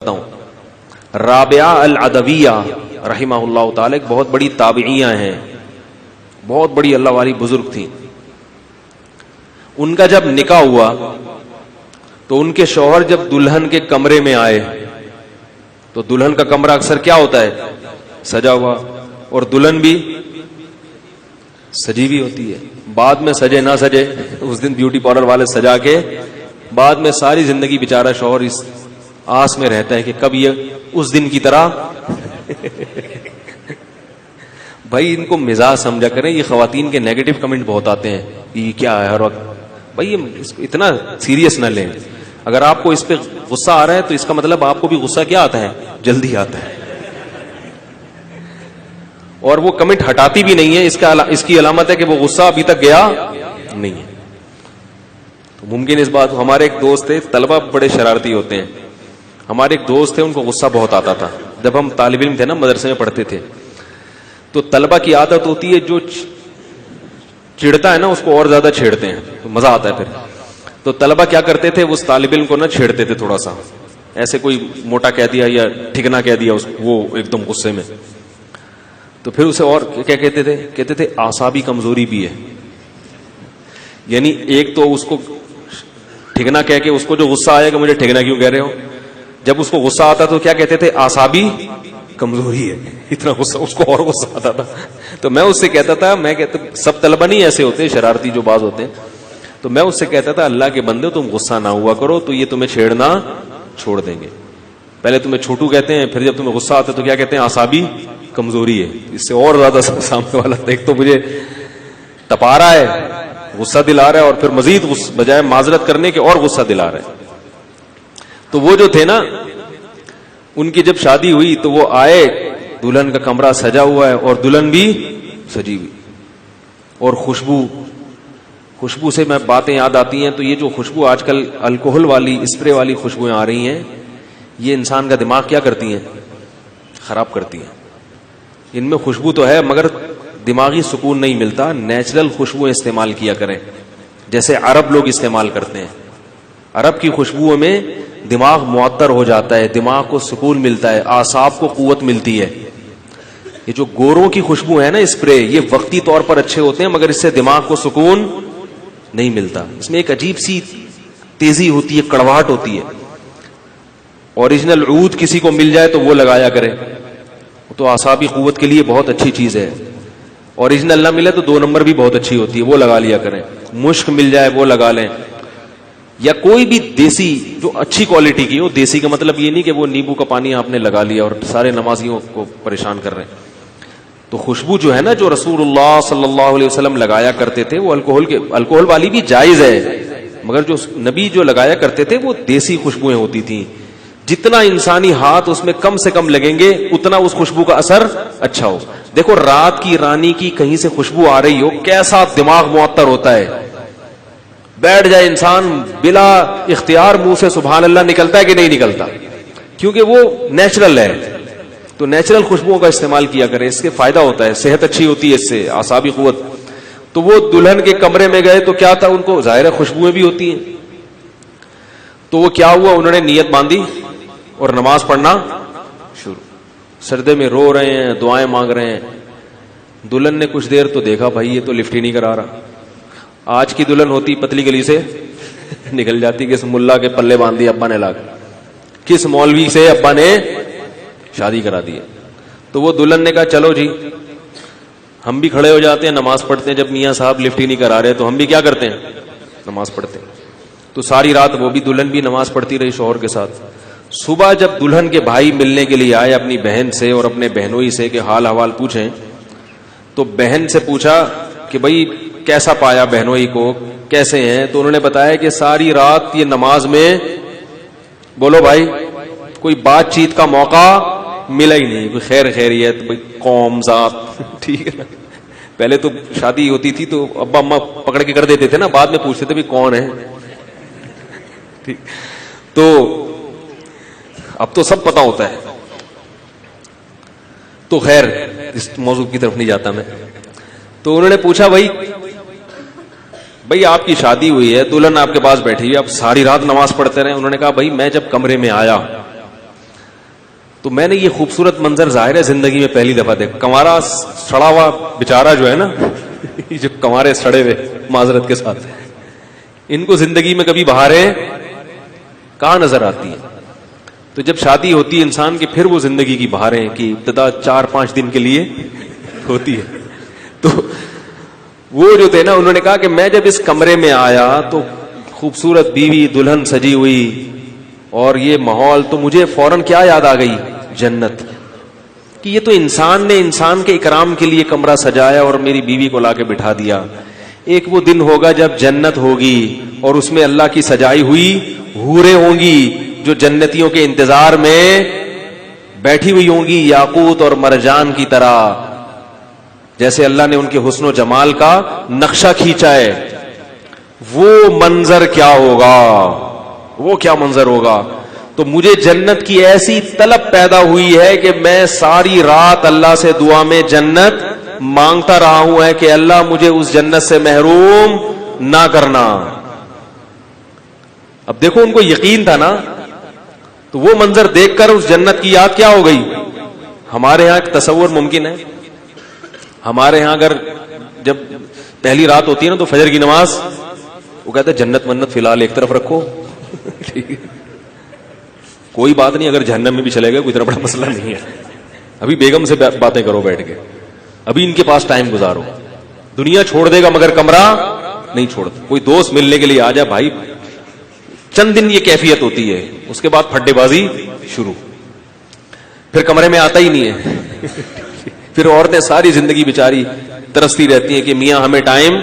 ہوں۔ رابعہ العدویہ رحمہ اللہ تعالی ایک بہت بڑی تابعیہ ہیں، بہت بڑی اللہ والی بزرگ تھیں۔ ان کا جب نکاح ہوا تو ان کے شوہر جب دلہن کے کمرے میں آئے تو دلہن کا کمرہ اکثر کیا ہوتا ہے؟ سجا ہوا، اور دلہن بھی سجی ہوئی ہوتی ہے۔ بعد میں سجے نہ سجے، اس دن بیوٹی پارلر والے سجا کے بعد میں ساری زندگی بیچارہ شوہر اس آس میں رہتا ہے کہ کب یہ اس دن کی طرح بھائی ان کو مزاج سمجھا کریں۔ یہ خواتین کے نیگیٹو کمنٹ بہت آتے ہیں، یہ کیا ہے ہر وقت، بھائی اس کو اتنا سیریس نہ لیں۔ اگر آپ کو اس پہ غصہ آ رہا ہے تو اس کا مطلب آپ کو بھی غصہ کیا آتا ہے؟ جلدی آتا ہے، اور وہ کمنٹ ہٹاتی بھی نہیں ہے۔ اس کی علامت ہے کہ وہ غصہ ابھی تک گیا نہیں ہے۔ تو ممکن اس بات، ہمارے ایک دوست تھے، طلبہ بڑے شرارتی ہوتے ہیں، ہمارے ایک دوست تھے، ان کو غصہ بہت آتا تھا جب ہم طالب علم تھے نا، مدرسے میں پڑھتے تھے، تو طلبہ کی عادت ہوتی ہے جو چڑھتا ہے نا اس کو اور زیادہ چھیڑتے ہیں، تو مزہ آتا ہے پھر۔ تو طلبہ کیا کرتے تھے، اس طالب علم کو نہ چھیڑتے تھے، تھوڑا سا ایسے کوئی موٹا کہہ دیا یا ٹھکنا کہہ دیا وہ ایک دم غصے میں، تو پھر اسے اور کیا کہتے تھے اعصابی کمزوری بھی ہے۔ یعنی ایک تو اس کو ٹھکنا کہہ کے اس کو جو غصہ آیا کہ مجھے ٹھکنا کیوں کہہ رہے ہو، جب اس کو غصہ آتا تو کیا کہتے تھے؟ اعصابی کمزوری ہے، اتنا غصہ اس کو، اور غصہ آتا تھا۔ تو میں اس سے کہتا تھا، میں کہتا سب طلبہ نہیں ایسے ہوتے، شرارتی جو باز ہوتے ہیں، تو میں اس سے کہتا تھا اللہ کے بندے تم غصہ نہ ہوا کرو تو یہ تمہیں چھیڑنا چھوڑ دیں گے۔ پہلے تمہیں چھوٹو کہتے ہیں، پھر جب تمہیں غصہ آتا ہے تو کیا کہتے ہیں؟ اعصابی کمزوری ہے۔ اس سے اور زیادہ سامنے والا ایک تو مجھے تپا رہا ہے، غصہ دلا رہا ہے، اور پھر مزید بجائے معذرت کرنے کے اور غصہ دلا رہا ہے۔ تو وہ جو تھے نا، ان کی جب شادی ہوئی تو وہ آئے، دلہن کا کمرہ سجا ہوا ہے اور دلہن بھی سجی ہوئی، اور خوشبو سے میں باتیں یاد آتی ہیں۔ تو یہ جو خوشبو آج کل الکوہل والی، اسپرے والی خوشبوئیں آ رہی ہیں، یہ انسان کا دماغ کیا کرتی ہیں؟ خراب کرتی ہیں۔ ان میں خوشبو تو ہے مگر دماغی سکون نہیں ملتا۔ نیچرل خوشبوئیں استعمال کیا کریں، جیسے عرب لوگ استعمال کرتے ہیں۔ عرب کی خوشبوؤں میں دماغ معطر ہو جاتا ہے، دماغ کو سکون ملتا ہے، اعصاب کو قوت ملتی ہے۔ یہ جو گوروں کی خوشبو ہے نا، اسپرے، یہ وقتی طور پر اچھے ہوتے ہیں مگر اس سے دماغ کو سکون نہیں ملتا۔ اس میں ایک عجیب سی تیزی ہوتی ہے، کڑواہٹ ہوتی ہے۔ اوریجنل عود کسی کو مل جائے تو وہ لگایا کرے، تو اعصابی قوت کے لیے بہت اچھی چیز ہے۔ اوریجنل نہ ملے تو 2 نمبر بھی بہت اچھی ہوتی ہے، وہ لگا لیا کریں۔ مشک مل جائے وہ لگا لیں، یا کوئی بھی دیسی جو اچھی کوالٹی کی ہو۔ دیسی کا مطلب یہ نہیں کہ وہ نیمبو کا پانی آپ نے لگا لیا اور سارے نمازیوں کو پریشان کر رہے ہیں۔ تو خوشبو جو ہے نا، جو رسول اللہ صلی اللہ علیہ وسلم لگایا کرتے تھے، وہ الکوہل والی بھی جائز ہے، مگر جو نبی جو لگایا کرتے تھے وہ دیسی خوشبوئیں ہوتی تھیں۔ جتنا انسانی ہاتھ اس میں کم سے کم لگیں گے اتنا اس خوشبو کا اثر اچھا ہو۔ دیکھو رات کی رانی کی کہیں سے خوشبو آ رہی ہو، کیسا دماغ معطر ہوتا ہے، بیٹھ جائے انسان بلا اختیار منہ سے سبحان اللہ نکلتا ہے کہ نہیں نکلتا، کیونکہ وہ نیچرل ہے۔ تو نیچرل خوشبوؤں کا استعمال کیا کرے، اس کے فائدہ ہوتا ہے، صحت اچھی ہوتی ہے اس سے، اعصابی قوت۔ تو وہ دلہن کے کمرے میں گئے تو کیا تھا، ان کو ظاہر ہے خوشبوئیں بھی ہوتی ہیں۔ تو وہ کیا ہوا، انہوں نے نیت باندھی اور نماز پڑھنا شروع۔ سردے میں رو رہے ہیں، دعائیں مانگ رہے ہیں۔ دلہن نے کچھ دیر تو دیکھا، بھائی یہ تو لفٹ ہی نہیں کرا رہا۔ آج کی دلہن ہوتی پتلی گلی سے نکل جاتی، کس ملا کے پلے باندھ دی ابا نے لا کے، کس مولوی سے ابا نے شادی کرا دی ہے۔ تو وہ دلہن نے کہا چلو جی، ہم بھی کھڑے ہو جاتے ہیں، نماز پڑھتے ہیں۔ جب میاں صاحب لفٹ ہی نہیں کرا رہے تو ہم بھی کیا کرتے ہیں؟ نماز پڑھتے ہیں۔ تو ساری رات وہ بھی، دلہن بھی نماز پڑھتی رہی شوہر کے ساتھ۔ صبح جب دلہن کے بھائی ملنے کے لیے آئے اپنی بہن سے اور اپنے بہنوئی سے کہ حال حوال پوچھیں، تو بہن سے پوچھا کہ بھئی کیسا پایا بہنوئی کو، کیسے ہیں؟ تو انہوں نے بتایا کہ ساری رات یہ نماز میں، بولو بھائی، کوئی بات چیت کا موقع ملا ہی نہیں، کوئی خیر خیریت، بھئی قوم ذات، ٹھیک ہے نا۔ پہلے تو شادی ہوتی تھی تو ابا اماں پکڑ کے کر دیتے تھے نا، بعد میں پوچھتے تھے بھی کون ہے، ٹھیک۔ تو اب تو سب پتا ہوتا ہے۔ تو خیر اس موضوع کی طرف نہیں جاتا میں۔ تو انہوں نے پوچھا بھئی آپ کی شادی ہوئی ہے، دلہن آپ کے پاس بیٹھی ہوئی، آپ ساری رات نماز پڑھتے رہے؟ انہوں نے کہا بھئی میں جب کمرے میں آیا تو میں نے یہ خوبصورت منظر ظاہر ہے زندگی میں پہلی دفعہ دیکھا. کنوارا سڑا ہوا بیچارہ جو ہے نا, جو کنوارے سڑے ہوئے معذرت کے ساتھ, ان کو زندگی میں کبھی بہاریں کہاں نظر آتی ہیں. تو جب شادی ہوتی ہے انسان کی, پھر وہ زندگی کی بہاریں کی ابتدا 4-5 دن کے لیے ہوتی ہے. تو وہ جو تھے نا, انہوں نے کہا کہ میں جب اس کمرے میں آیا تو خوبصورت بیوی دلہن سجی ہوئی اور یہ ماحول, تو مجھے فوراً کیا یاد آ گئی, جنت. کہ یہ تو انسان نے انسان کے اکرام کے لیے کمرہ سجایا اور میری بیوی کو لا کے بٹھا دیا. ایک وہ دن ہوگا جب جنت ہوگی اور اس میں اللہ کی سجائی ہوئی حوریں ہوں گی جو جنتیوں کے انتظار میں بیٹھی ہوئی ہوں گی یاقوت اور مرجان کی طرح, جیسے اللہ نے ان کے حسن و جمال کا نقشہ کھینچا ہے. وہ منظر کیا ہوگا, وہ کیا منظر ہوگا. تو مجھے جنت کی ایسی طلب پیدا ہوئی ہے کہ میں ساری رات اللہ سے دعا میں جنت مانگتا رہا ہوں ہے کہ اللہ مجھے اس جنت سے محروم نہ کرنا. اب دیکھو ان کو یقین تھا نا, تو وہ منظر دیکھ کر اس جنت کی یاد کیا ہو گئی. ہمارے ہاں ایک تصور ممکن ہے, ہمارے ہاں اگر جب پہلی رات ہوتی ہے نا تو فجر کی نماز, وہ کہتے ہیں جنت منت فی الحال ایک طرف رکھو, ٹھیک ہے کوئی بات نہیں, اگر جہنم میں بھی چلے گئے کوئی اتنا بڑا مسئلہ نہیں ہے. ابھی بیگم سے باتیں کرو بیٹھ کے, ابھی ان کے پاس ٹائم گزارو, دنیا چھوڑ دے گا مگر کمرہ نہیں چھوڑتا. کوئی دوست ملنے کے لیے آ جا بھائی, چند دن یہ کیفیت ہوتی ہے, اس کے بعد پھڈے بازی شروع, پھر کمرے میں آتا ہی نہیں ہے. پھر عورتیں ساری زندگی بیچاری ترستی رہتی ہیں کہ میاں ہمیں ٹائم